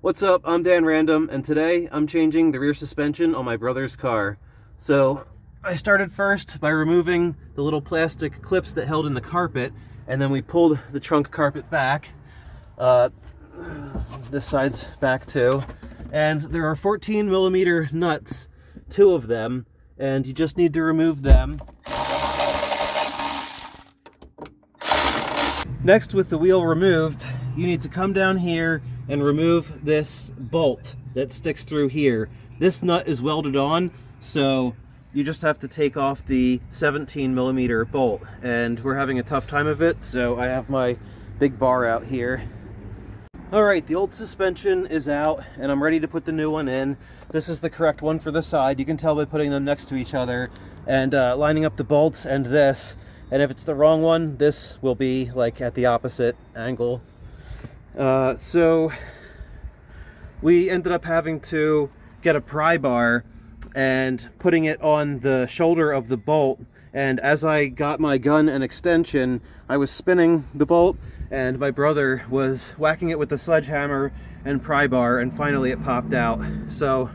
What's up? I'm Dan Random, and today I'm changing the rear suspension on my brother's car. So I started first by removing the little plastic clips that held in the carpet, and then we pulled the trunk carpet back. This side's back too. And there are 14 millimeter nuts, 2 of them, and you just need to remove them. Next, with the wheel removed, you need to come down here and remove this bolt that sticks through here. This nut is welded on, so you just have to take off the 17 millimeter bolt, and we're having a tough time of it, so I have my big bar out here. Alright, the old suspension is out, and I'm ready to put the new one in. This is the correct one for the side. You can tell by putting them next to each other and lining up the bolts and this. And if it's the wrong one, this will be like at the opposite angle. So we ended up having to get a pry bar and putting it on the shoulder of the bolt. And as I got my gun and extension, I was spinning the bolt, and my brother was whacking it with the sledgehammer and pry bar, and finally it popped out. So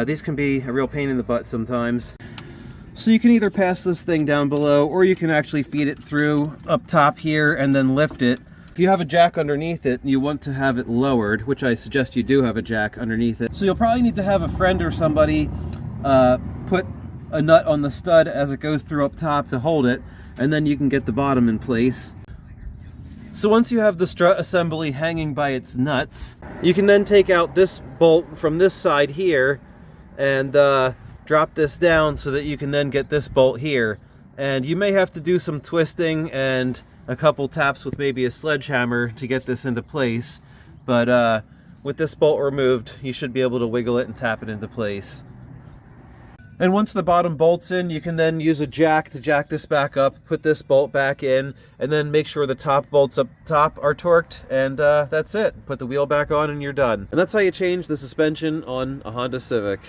these can be a real pain in the butt sometimes. So you can either pass this thing down below, or you can actually feed it through up top here and then lift it. If you have a jack underneath it and you want to have it lowered, which I suggest you do have a jack underneath it, so you'll probably need to have a friend or somebody put a nut on the stud as it goes through up top to hold it, and then you can get the bottom in place. So once you have the strut assembly hanging by its nuts, you can then take out this bolt from this side here and drop this down so that you can then get this bolt here. And you may have to do some twisting and a couple taps with maybe a sledgehammer to get this into place, but with this bolt removed, you should be able to wiggle it and tap it into place. And once the bottom bolt's in, you can then use a jack to jack this back up, put this bolt back in, and then make sure the top bolts up top are torqued, and that's it. Put the wheel back on and you're done. And that's how you change the suspension on a Honda Civic.